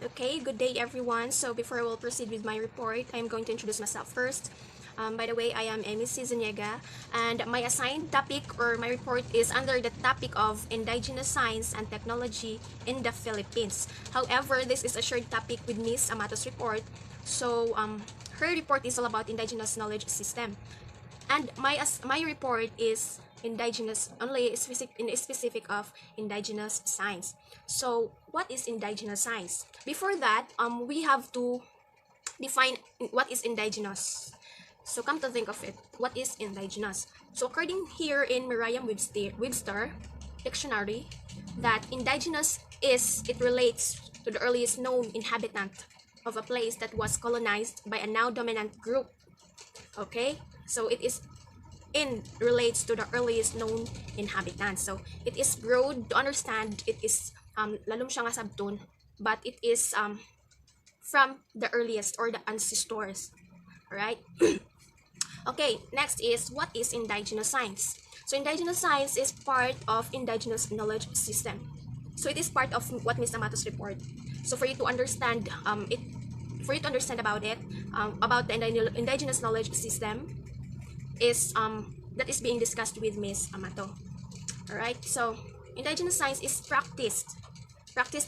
Okay, good day everyone. So before I will proceed with my report, I am going to introduce myself first. By the way, I am Amy Zuniga, and my assigned topic or my report is under the topic of Indigenous Science and Technology in the Philippines. However, this is a shared topic with Miss Amato's report. So her report is all about Indigenous Knowledge System. And my report is indigenous only specific of indigenous science. So what is indigenous science? Before that, we have to define what is indigenous. So come to think of it, what is indigenous? So according here in Merriam-Webster dictionary, that indigenous is it relates to the earliest known inhabitant of a place that was colonized by a now dominant group. Okay, so it is in relates to the earliest known inhabitants. So it is broad to understand. It is lalom siya nga sabton, but it is from the earliest or the ancestors. Right? Okay, next is what is indigenous science? So indigenous science is part of indigenous knowledge system. So it is part of what Ms. Amato's report. So for you to understand about it, about the indigenous knowledge system is that is being discussed with Ms. Amato. Alright, so indigenous science is practiced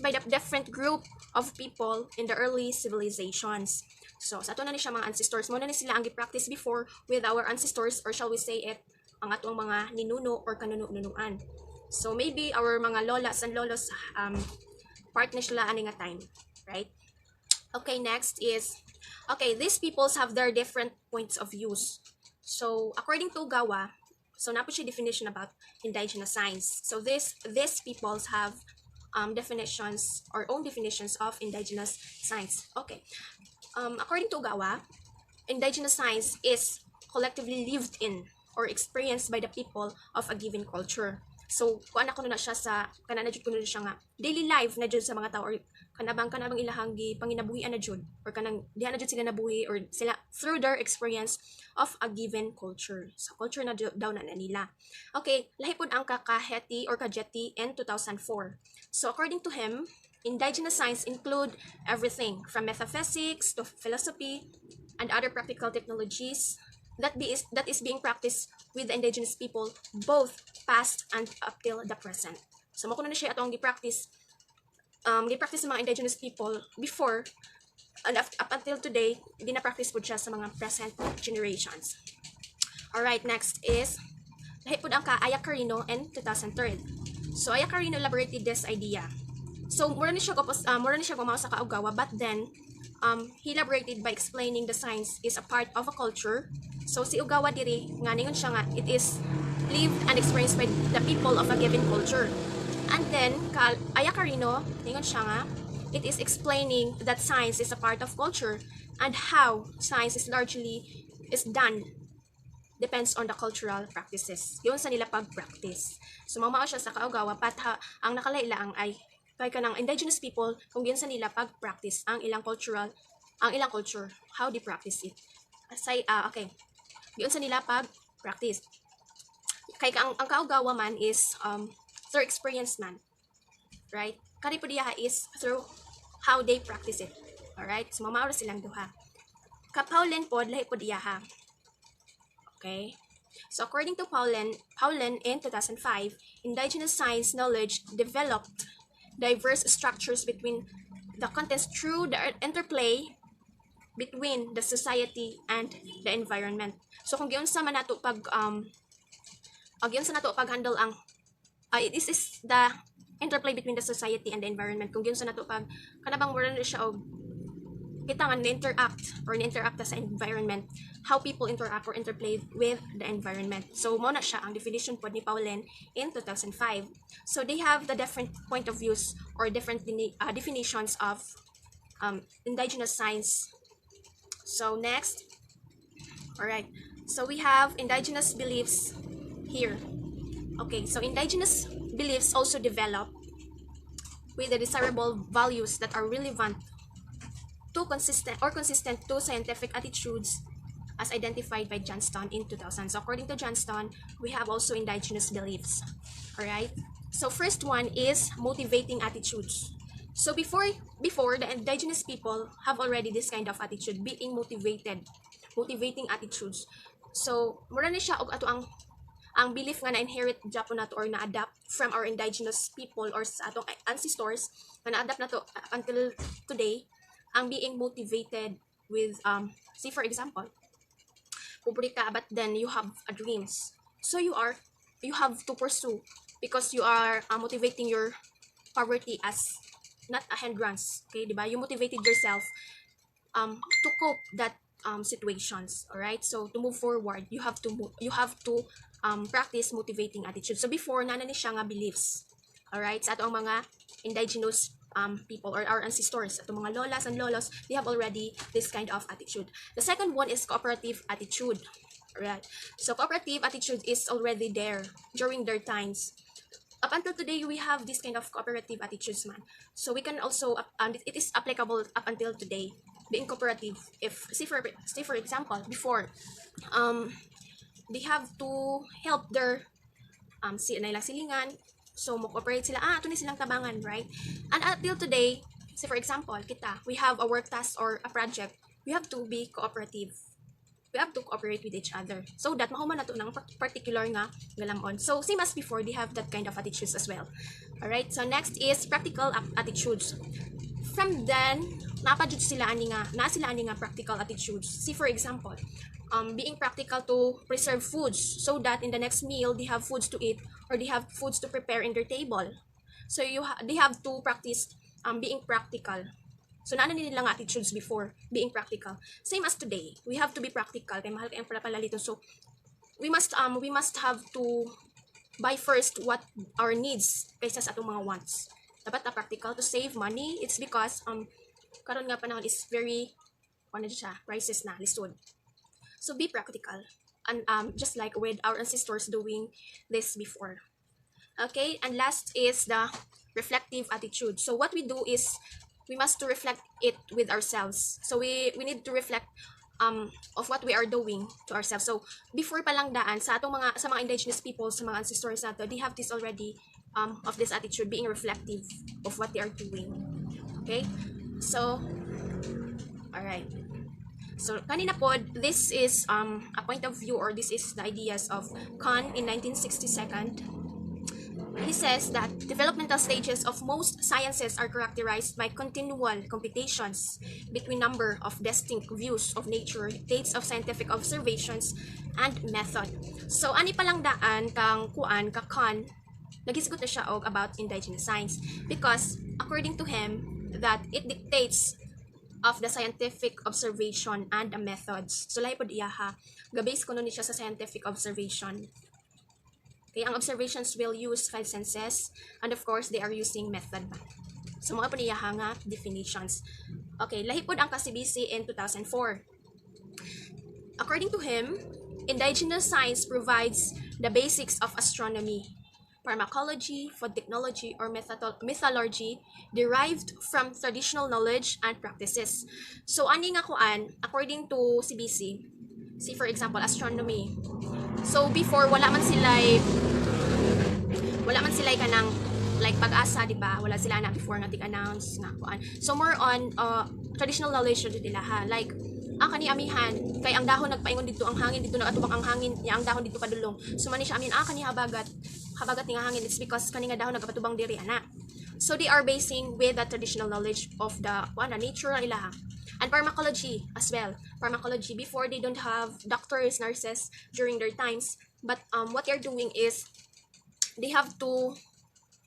by the different group of people in the early civilizations. So sa ato na ni siya mga ancestors, mo na ni sila ang gi-practice before with our ancestors, or shall we say it, ang atong mga ninuno or kanununuan. So maybe our mga lolas and lolos part na sila ani nga time, right? Okay, next is, okay, these peoples have their different points of views. So according to Gawa, so na po siya definition about indigenous science. So these peoples have definitions or own definitions of indigenous science. Okay, according to Gawa, indigenous science is collectively lived in or experienced by the people of a given culture. So kuan ako na siya sa kana na jud kuno siya nga daily life na jud sa mga tao, or kanabang ilahang gi panginabuhian na jud, or kanang diha na jud sila nabuhi or sila through their experience of a given culture. So culture na daw na nila. Okay, lahi pud ang Kakaheti or Kajeti in 2004. So according to him, indigenous science include everything from metaphysics to philosophy and other practical technologies that is being practiced with the indigenous people, both past and up till the present. So mo kuno na siya atong gi-practice ng mga indigenous people before and up until today, gina-practice po siya sa mga present generations. Alright, next is lahi po ang Aya Carino in 2003. So Aya Carino elaborated this idea. So mura ni siya gumawa sa kaugawa, but then he elaborated by explaining the science is a part of a culture. So si Ugawa diri nga ningon siya nga it is lived and experienced by the people of a given culture. And then Aya Carino ningon siya nga it is explaining that science is a part of culture, and how science is largely done depends on the cultural practices. Yun sa nila pag-practice. So mamao siya sa kaugawa, pat ang nakalaila ang ay kay kanang indigenous people kung yun sa nila pag-practice ang ilang culture, how they practice it. Okay. Yun sa nila pag-practice. Kay ang kaugawa man is through experience man. Right? Kari po diya is through how they practice it. Alright? So mamao silang duha. Paulen po lahi po diya ha. Okay? So according to Paulen in 2005, indigenous science knowledge developed diverse structures between the contents through the interplay between the society and the environment. So kung giyon sa nato pag-handle ang this is the interplay between the society and the environment. Kung giyon sa nato pag kanabang wala na siya og kita nga ni-interact sa environment, how people interact or interplay with the environment. So mo na siya ang definition po ni Paulen in 2005. So they have the different point of views or different definitions of indigenous science. So next, alright, so we have indigenous beliefs here. Okay, so indigenous beliefs also develop with the desirable values that are relevant to consistent to scientific attitudes as identified by Johnston in 2000. So according to Johnston, we have also indigenous beliefs. Alright, so first one is motivating attitudes. So before the indigenous people have already this kind of attitude, being motivating attitudes. So mura ni siya og ato ang belief nga na-inherit Japon nato or na-adapt from our indigenous people or sa atong ancestors nga na-adapt nato until today, ang being motivated with say for example, pobre ka but then you have a dreams. So you have to pursue because you are motivating your poverty as not a hindrance. Okay, di ba? You motivated yourself to cope that situations. All right, so to move forward, you have to practice motivating attitude. So before nana ni siya nga beliefs. All right, sa ato ang mga indigenous people or our ancestors, ato mga lolas and lolos, they have already this kind of attitude. The second one is cooperative attitude. All right, so cooperative attitude is already there during their times. Up until today, we have this kind of cooperative attitudes, man. So we can also, it is applicable up until today. Being cooperative, if say for example, before, they have to help their nilang silingan, so mo-cooperate sila, ito ni silang tabangan, right? And until today, say for example, we have a work task or a project, we have to be cooperative. We have to cooperate with each other so that mahuman na to ng particular nga galamon. So same as before, they have that kind of attitudes as well. Alright, so next is practical attitudes. From then, napadjud sila ani nga practical attitudes. See for example, being practical to preserve foods so that in the next meal they have foods to eat or they have foods to prepare in their table. So they have to practice being practical. So nana nila nga attitudes before, being practical. Same as today, we have to be practical kay mahal kay ang palalito. So we must have to buy first what our needs kaysa sa atong mga wants. Dapat na practical to save money. It's because karon nga panahon is very prices na lisod. So be practical and just like with our ancestors doing this before. Okay, and last is the reflective attitude. So what we do is we must to reflect it with ourselves. So we need to reflect of what we are doing to ourselves. So before pa lang daan sa mga indigenous people, sa mga ancestors nato, they have this already of this attitude, being reflective of what they are doing. Okay, so all right. So kanina po, this is a point of view or this is the ideas of Kahn in 1962. He says that developmental stages of most sciences are characterized by continual competitions between number of distinct views of nature, dates of scientific observations, and method. So, ani palang daan kang Kahn, nagisgot na siya og about indigenous science because according to him, that it dictates of the scientific observation and the methods. So, lahi po iyaha, gabase ko nun siya sa scientific observation. Okay, ang observations will use five senses and of course they are using method ba. So mga po niya nga definitions. Okay, lahi po ang ka-CBC in 2004. According to him, indigenous science provides the basics of astronomy, pharmacology, food technology, or methodology derived from traditional knowledge and practices. So ani nga kuan, according to CBC, see for example, astronomy. So before wala man sila'y kanang like pag-asa, di ba? Wala sila na before nga tig-announce nga kuan. So more on traditional knowledge jud nila ha. Like kani amihan kay ang dahon nagpaingon dito ang hangin dito nagatubak ang hangin ya ang dahon dito padulong. So man ni siya amin kani habagat ni nga hangin, it's because kani nga dahon nagapatubang diri ana. So they are basing with the traditional knowledge of the nature nila ha. And pharmacology as well. Pharmacology, before they don't have doctors, nurses during their times. But what they're doing is, they have to,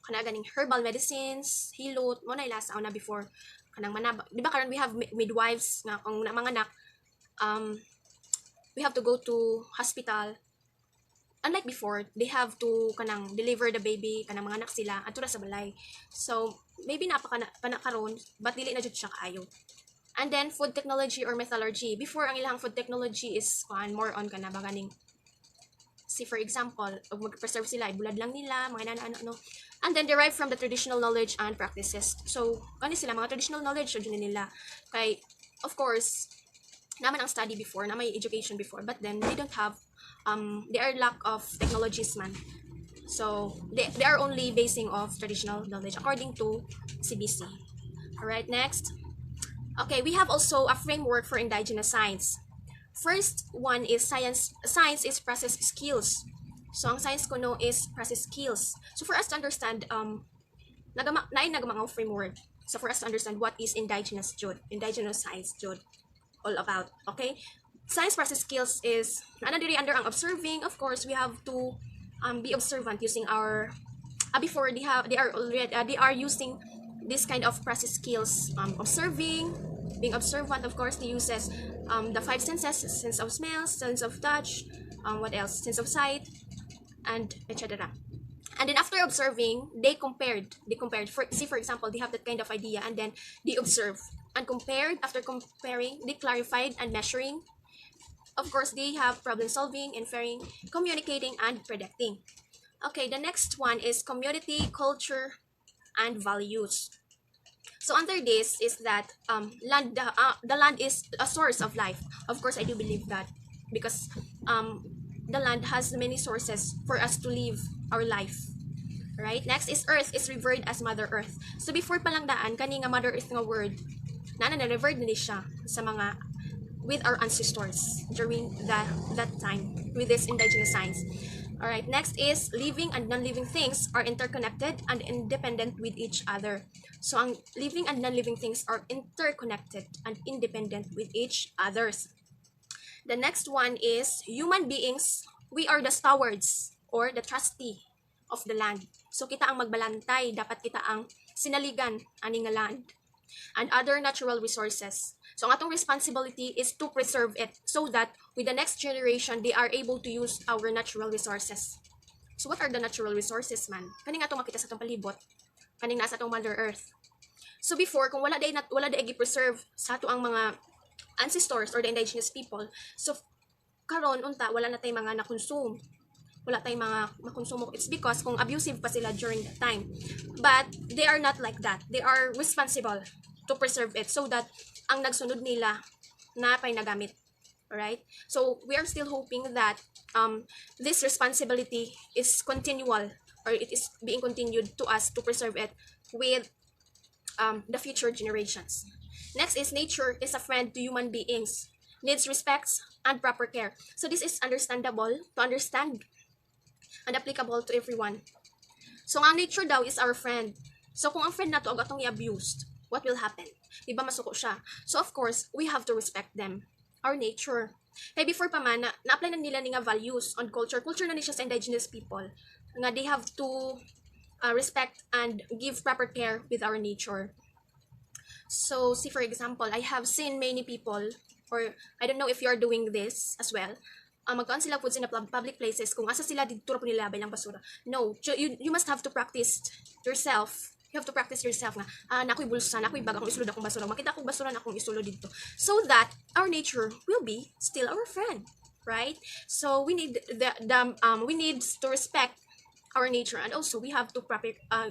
ganing herbal medicines, hilot, mo na ilasa na before, kanang manaba. Di ba karon we have midwives, nga kung mga anak, we have to go to hospital. Unlike before, they have to kanang deliver the baby, kanang mga anak sila, at sa balay. So, maybe napaka-karon, but dili na jud siya kaayo. And then food technology or methodology. Before ang ilang food technology is more on kana ba ganing. See for example, mag-preserve sila, bulad lang nila, mga ano. And then derived from the traditional knowledge and practices. So, kani sila mga traditional knowledge jud nila. Kay of course, naman ang study before, na may education before, but then they don't have they are lack of technologies man. So, they are only basing of traditional knowledge according to CBC. All right, next. Okay, we have also a framework for indigenous science. First one is science. Science is process skills. So ang science ko no is process skills. So for us to understand nagamang framework. So for us to understand what is indigenous science jud all about. Okay? Science process skills is diri under ang observing. Of course, we have to be observant using our before they are using this kind of process skills, observing, being observant. Of course, they uses the five senses: sense of smell, sense of touch, what else, sense of sight, and etc. And then after observing, they compared for example, they have that kind of idea, and then they observe and compared. After comparing, they clarified and measuring. Of course, they have problem solving, inferring, communicating, and predicting. Okay, the next one is community, culture, and values. So under this is that the land is a source of life. Of course, I do believe that because the land has many sources for us to live our life. Right? Next is Earth is revered as Mother Earth. So before pa lang daan, kani nga Mother Earth nga word, na-revered ni siya sa mga with our ancestors during that time with this indigenous science. All right, next is living and non-living things are interconnected and independent with each other. So ang living and non-living things are interconnected and independent with each others. The next one is human beings, we are the stewards or the trustee of the land. So kita ang magbalantay, dapat kita ang sinaligan ani nga land and other natural resources. So ang atong responsibility is to preserve it so that with the next generation, they are able to use our natural resources. So what are the natural resources man? Kaning atong makita sa atong palibot, kaning nasa atong Mother Earth. So before, kung wala day gi-preserve sa ato ang mga ancestors or the indigenous people, so karon unta wala na tay mga na-consume. Wala tayong mga makonsumo. It's because kung abusive pa sila during that time. But they are not like that. They are responsible to preserve it so that ang nagsunod nila na pay nagamit. Alright? So we are still hoping that this responsibility is continual or it is being continued to us to preserve it with the future generations. Next is nature is a friend to human beings, needs respects and proper care. So this is understandable to understand and applicable to everyone. So ang nature daw is our friend. So kung ang friend nato ag atong i-abused, what will happen? Diba masuko siya? So of course, we have to respect them. Our nature. Kaya before pa man, na-apply na nila nga values on culture. Culture na ni siya sa indigenous people. Nga they have to respect and give proper care with our nature. So see for example, I have seen many people, or I don't know if you are doing this as well, magkaan sila food sa public places kung asa sila dito po nila labay ng basura. No, you must have to practice yourself. You have to practice yourself nga, nakoy bulsa, nakoy bag akong isulod akong basura, makita akong basura na akong isulod dito. So that our nature will be still our friend, right? So we need we need to respect our nature, and also we have to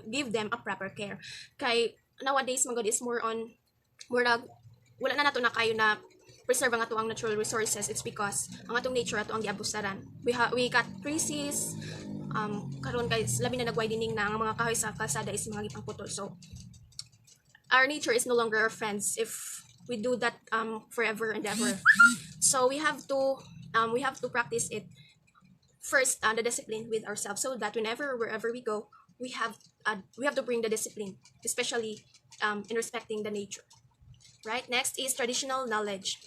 give them a proper care. Kay nowadays magod is more wala na nato na kayo na preserve ang ato ang natural resources. It's because ang atong nature ato ang giabusaran. We cut trees, karon kay labi na nag-widening na ang mga kahoy sa kalsada is mga gipang putol. So our nature is no longer our friends if we do that forever and ever. So we have to practice it first, the discipline with ourselves, so that wherever we go, we have to bring the discipline, especially in respecting the nature. Right? Next is traditional knowledge.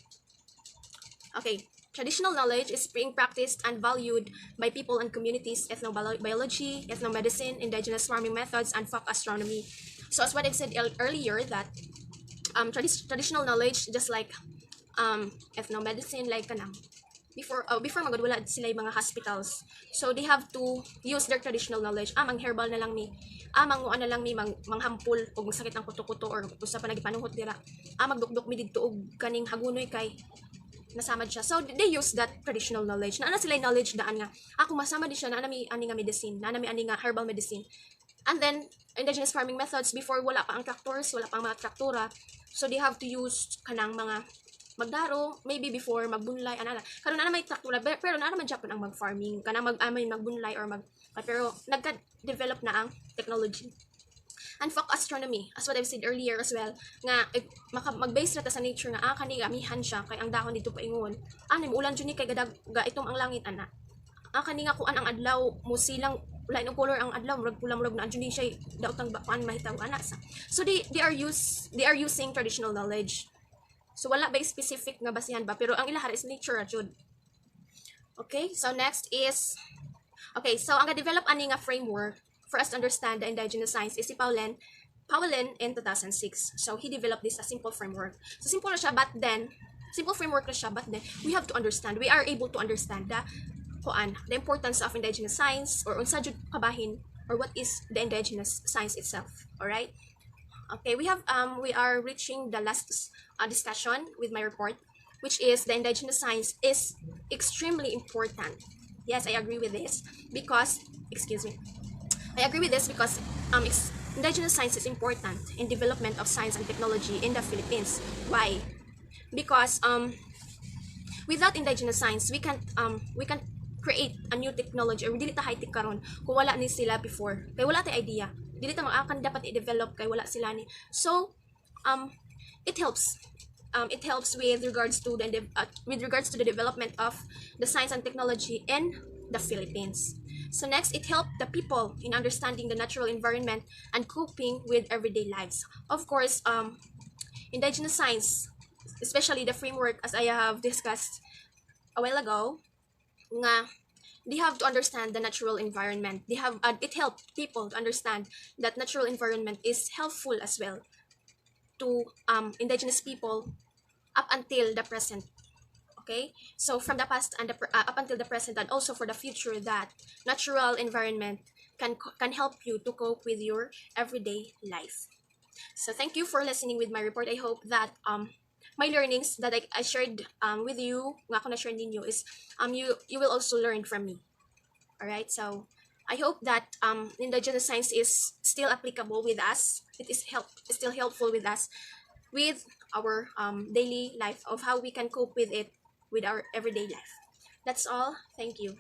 Okay, traditional knowledge is being practiced and valued by people and communities: ethnobiology, ethnomedicine, indigenous farming methods, and folk astronomy. So as what I said earlier, that traditional knowledge, just like ethnomedicine, like kanang before magod wala sila yung mga hospitals, so they have to use their traditional knowledge. Mang herbal na lang mi, manguan na lang mi, manghampul og masakit ang kuto-kuto or usa pa nagipanuhot dira, magdukduk mi didto og kaning hagunoy kay nasamad siya. So they use that traditional knowledge. Na sila knowledge daan nga ako masama di siya na mi ani nga medicine, na mi ani nga herbal medicine. And then indigenous farming methods, before wala pa ang tractors, wala pa ang mga traktura, so they have to use kanang mga magdaro, maybe before magbunlay ana karon na may traktura, pero na naman Japan ang mag-farming kanang magbunlay or pero nagka-develop na ang technology. And folk astronomy, as what I've said earlier as well, nga mag-base na ta sa nature nga kani gamihan siya kay ang dahon dito paingon. Ani ulan jud ni kay gadag itong ang langit ana. Kani nga kuan ang adlaw mo silang lain ang color ang adlaw murag pula-murag na jud ni siya daotang kuan mahitaw ana sa. So they are using traditional knowledge. So wala ba specific nga basihan ba pero ang ilahar is nature jud. Okay, so next is so ang develop ani nga framework for us to understand the indigenous science is si Paulen in 2006. So he developed this a simple framework. So simple na siya but then we have to understand. We are able to understand the importance of indigenous science or unsa jud kabahin or what is the indigenous science itself. All right? Okay, we are reaching the last discussion with my report, which is the indigenous science is extremely important. Yes, I agree with this because indigenous science is important in development of science and technology in the Philippines. Why? Because without indigenous science, we can create a new technology or dili ta high tech karon kung wala ni sila before. Kay wala tay idea. Dili ta maakan dapat i-develop kay wala sila ni. So it helps with regards to the development of the science and technology in the Philippines. So next, it helped the people in understanding the natural environment and coping with everyday lives. Of course, indigenous science, especially the framework as I have discussed a while ago, nga they have to understand the natural environment. It helped people to understand that natural environment is helpful as well to indigenous people up until the present. Okay, so from the past and up until the present and also for the future, that natural environment can help you to cope with your everyday life. So thank you for listening with my report. I hope that my learnings that I shared with you, nga ako na share ninyo is you will also learn from me. All right, so I hope that indigenous science is still applicable with us. It is still helpful with us with our daily life of how we can cope with it with our everyday life. That's all. Thank you.